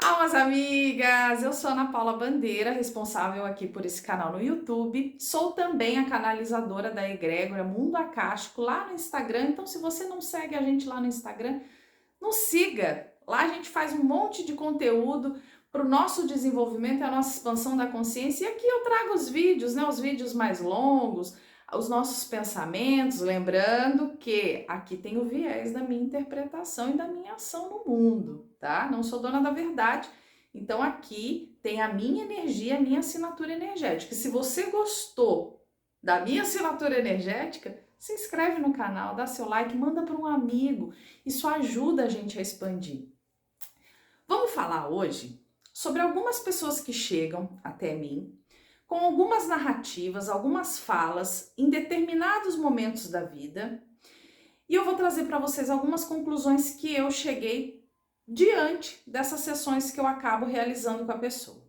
Almas amigas, eu sou Ana Paula Bandeira, responsável aqui por esse canal no YouTube. Sou também a canalizadora da egrégora Mundo Akáshico lá no Instagram. Então, se você não segue a gente lá no Instagram, nos siga. Lá a gente faz um monte de conteúdo para o nosso desenvolvimento e a nossa expansão da consciência. E aqui eu trago os vídeos, né? Os vídeos mais longos, os nossos pensamentos, lembrando que aqui tem o viés da minha interpretação e da minha ação no mundo, tá? Não sou dona da verdade. Então aqui tem a minha energia, a minha assinatura energética. Se você gostou da minha assinatura energética, se inscreve no canal, dá seu like, manda para um amigo. Isso ajuda a gente a expandir. Vamos falar hoje sobre algumas pessoas que chegam até mim com algumas narrativas, algumas falas em determinados momentos da vida. E eu vou trazer para vocês algumas conclusões que eu cheguei diante dessas sessões que eu acabo realizando com a pessoa.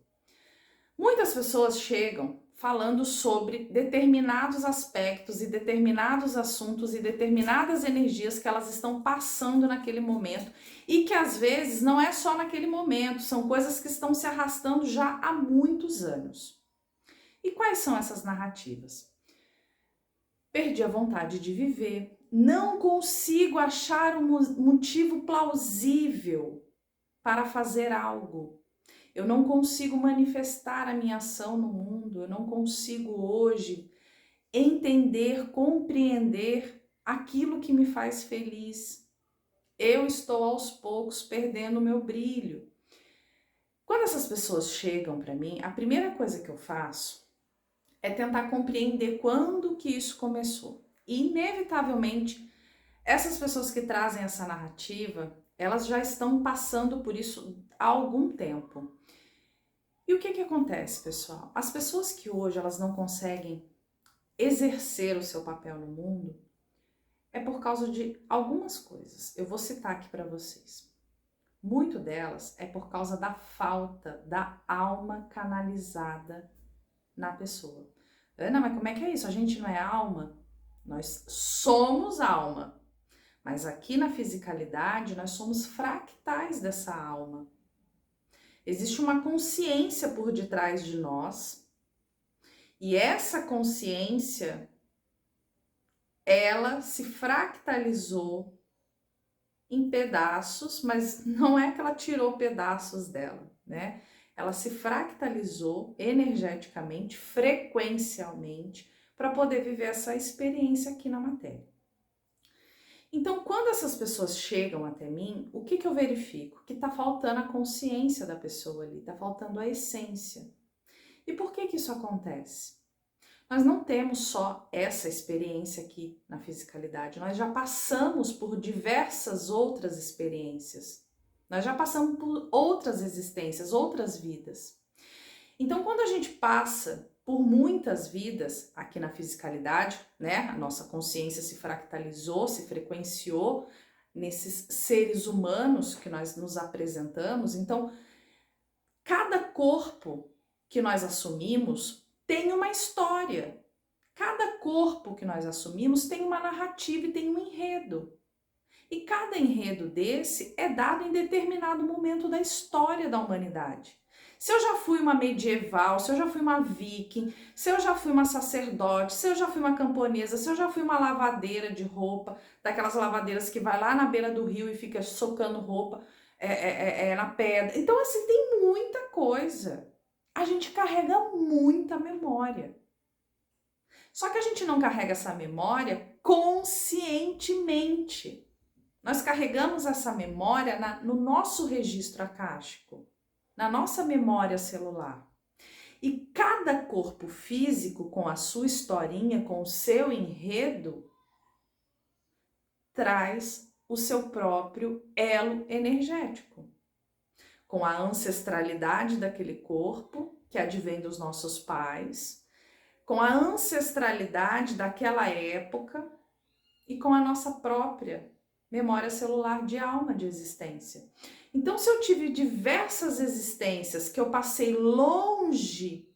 Muitas pessoas chegam falando sobre determinados aspectos e determinados assuntos e determinadas energias que elas estão passando naquele momento e que às vezes não é só naquele momento, são coisas que estão se arrastando já há muitos anos. E quais são essas narrativas? Perdi a vontade de viver, não consigo achar um motivo plausível para fazer algo. Eu não consigo manifestar a minha ação no mundo, eu não consigo hoje entender, compreender aquilo que me faz feliz. Eu estou aos poucos perdendo o meu brilho. Quando essas pessoas chegam para mim, a primeira coisa que eu faço é tentar compreender quando que isso começou. E inevitavelmente, essas pessoas que trazem essa narrativa, elas já estão passando por isso há algum tempo. E o que acontece, pessoal? As pessoas que hoje elas não conseguem exercer o seu papel no mundo é por causa de algumas coisas. Eu vou citar aqui para vocês. Muito delas é por causa da falta da alma canalizada na pessoa. Ana, mas como é que é isso? A gente não é alma? Nós somos alma. Mas aqui na fisicalidade nós somos fractais dessa alma. Existe uma consciência por detrás de nós, e essa consciência, ela se fractalizou em pedaços, mas não é que ela tirou pedaços dela, né? Ela se fractalizou energeticamente, frequencialmente, para poder viver essa experiência aqui na matéria. Então, quando essas pessoas chegam até mim, o que eu verifico? Que tá faltando a consciência da pessoa ali, tá faltando a essência. E por que isso acontece? Nós não temos só essa experiência aqui na fisicalidade, nós já passamos por diversas outras experiências. Nós já passamos por outras existências, outras vidas. Então, quando a gente passa por muitas vidas aqui na fisicalidade, né? A nossa consciência se fractalizou, se frequenciou nesses seres humanos que nós nos apresentamos. Então, cada corpo que nós assumimos tem uma história. Cada corpo que nós assumimos tem uma narrativa e tem um enredo. E cada enredo desse é dado em determinado momento da história da humanidade. Se eu já fui uma medieval, se eu já fui uma viking, se eu já fui uma sacerdote, se eu já fui uma camponesa, se eu já fui uma lavadeira de roupa, daquelas lavadeiras que vai lá na beira do rio e fica socando roupa na pedra. Então, assim, tem muita coisa. A gente carrega muita memória. Só que a gente não carrega essa memória conscientemente. Nós carregamos essa memória no nosso registro akáshico, na nossa memória celular. E cada corpo físico, com a sua historinha, com o seu enredo, traz o seu próprio elo energético, com a ancestralidade daquele corpo, que advém dos nossos pais, com a ancestralidade daquela época e com a nossa própria memória celular de alma de existência. Então, se eu tive diversas existências que eu passei longe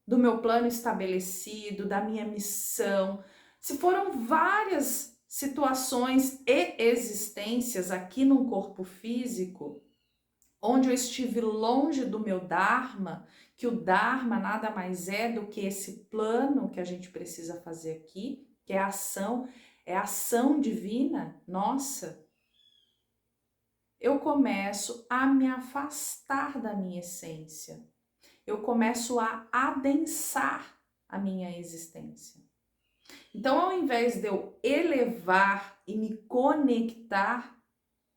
do meu plano estabelecido, da minha missão, se foram várias situações e existências aqui num corpo físico, onde eu estive longe do meu Dharma, que o Dharma nada mais é do que esse plano que a gente precisa fazer aqui, que é a ação divina nossa, eu começo a me afastar da minha essência. Eu começo a adensar a minha existência. Então, ao invés de eu elevar e me conectar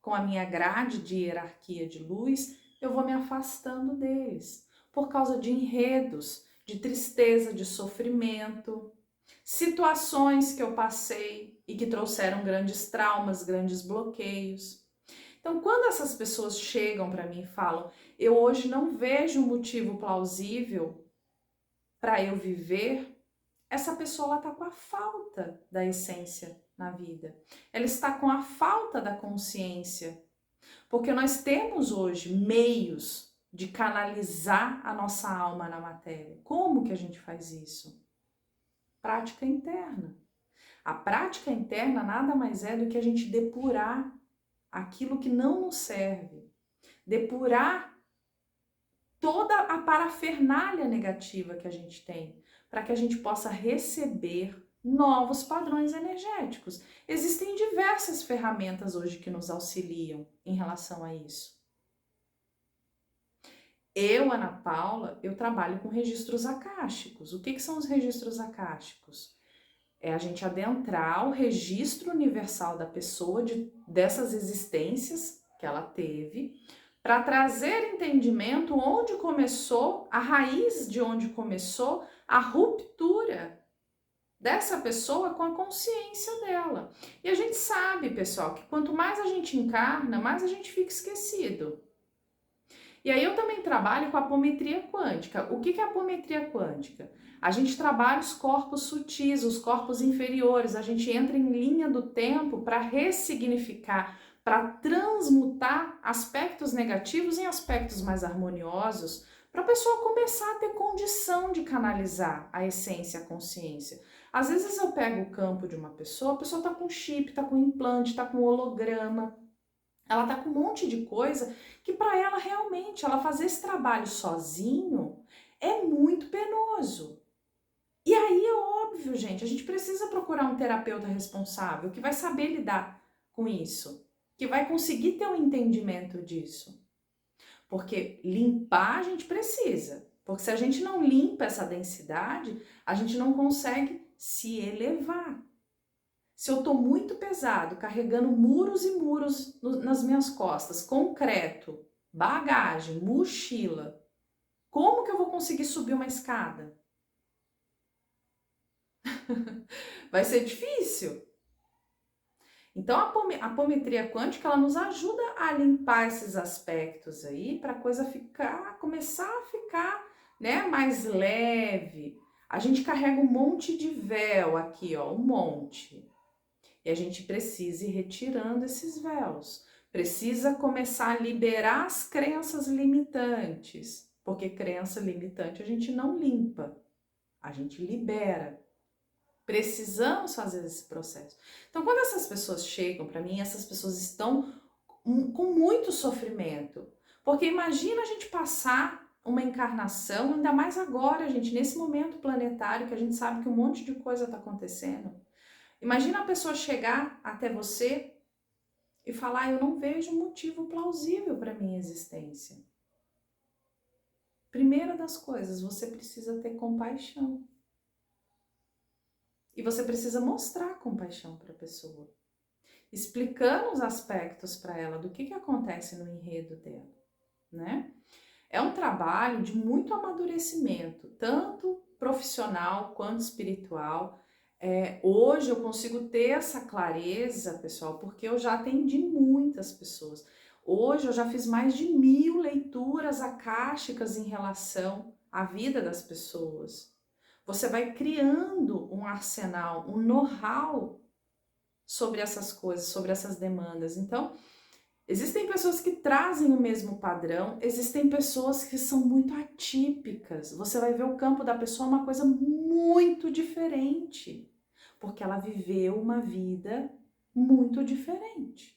com a minha grade de hierarquia de luz, eu vou me afastando deles, por causa de enredos, de tristeza, de sofrimento, situações que eu passei e que trouxeram grandes traumas, grandes bloqueios. Então, quando essas pessoas chegam para mim e falam, eu hoje não vejo um motivo plausível para eu viver, essa pessoa está com a falta da essência na vida. Ela está com a falta da consciência. Porque nós temos hoje meios de canalizar a nossa alma na matéria. Como que a gente faz isso? Prática interna. A prática interna nada mais é do que a gente depurar aquilo que não nos serve. Depurar toda a parafernália negativa que a gente tem, para que a gente possa receber novos padrões energéticos. Existem diversas ferramentas hoje que nos auxiliam em relação a isso. Eu, Ana Paula, eu trabalho com registros akáshicos. O que são os registros akáshicos? É a gente adentrar o registro universal da pessoa, dessas existências que ela teve, para trazer entendimento onde começou, a raiz de onde começou a ruptura dessa pessoa com a consciência dela. E a gente sabe, pessoal, que quanto mais a gente encarna, mais a gente fica esquecido. E aí eu também trabalho com a apometria quântica. O que é a apometria quântica? A gente trabalha os corpos sutis, os corpos inferiores, a gente entra em linha do tempo para ressignificar, para transmutar aspectos negativos em aspectos mais harmoniosos, para a pessoa começar a ter condição de canalizar a essência, a consciência. Às vezes eu pego o campo de uma pessoa, a pessoa está com chip, está com implante, está com holograma, ela está com um monte de coisa que para ela realmente, ela fazer esse trabalho sozinho é muito penoso. E aí é óbvio, gente, a gente precisa procurar um terapeuta responsável que vai saber lidar com isso, que vai conseguir ter um entendimento disso. Porque limpar a gente precisa, porque se a gente não limpa essa densidade, a gente não consegue se elevar. Se eu estou muito pesado, carregando muros e muros nas minhas costas, concreto, bagagem, mochila, como que eu vou conseguir subir uma escada? Vai ser difícil. Então a apometria quântica ela nos ajuda a limpar esses aspectos aí para a coisa começar a ficar, né, mais leve. A gente carrega um monte de véu aqui, ó, um monte. E a gente precisa ir retirando esses véus. Precisa começar a liberar as crenças limitantes, porque crença limitante a gente não limpa, a gente libera. Precisamos fazer esse processo. Então, quando essas pessoas chegam para mim, essas pessoas estão com muito sofrimento. Porque imagina a gente passar uma encarnação, ainda mais agora, gente, nesse momento planetário que a gente sabe que um monte de coisa está acontecendo. Imagina a pessoa chegar até você e falar, eu não vejo motivo plausível para minha existência. Primeira das coisas, você precisa ter compaixão. E você precisa mostrar compaixão para a pessoa, explicando os aspectos para ela do que acontece no enredo dela, né? É um trabalho de muito amadurecimento, tanto profissional quanto espiritual. Hoje eu consigo ter essa clareza, pessoal, porque eu já atendi muitas pessoas. Hoje eu já fiz mais de 1000 leituras akáshicas em relação à vida das pessoas. Você vai criando um arsenal, um know-how sobre essas coisas, sobre essas demandas. Então, existem pessoas que trazem o mesmo padrão, existem pessoas que são muito atípicas. Você vai ver o campo da pessoa uma coisa muito diferente, porque ela viveu uma vida muito diferente.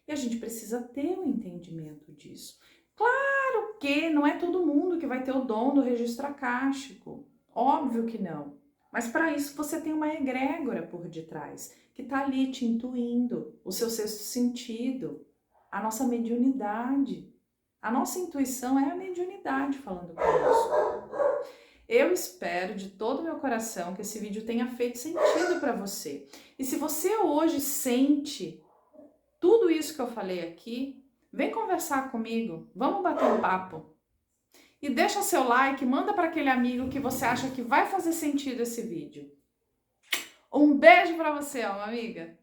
E a gente precisa ter o entendimento disso. Claro que não é todo mundo que vai ter o dom do registro acástico. Óbvio que não. Mas para isso você tem uma egrégora por detrás, que está ali te intuindo, o seu sexto sentido, a nossa mediunidade. A nossa intuição é a mediunidade falando conosco. Eu espero de todo o meu coração que esse vídeo tenha feito sentido para você. E se você hoje sente tudo isso que eu falei aqui, vem conversar comigo, vamos bater um papo. E deixa seu like, manda para aquele amigo que você acha que vai fazer sentido esse vídeo. Um beijo para você, alma amiga!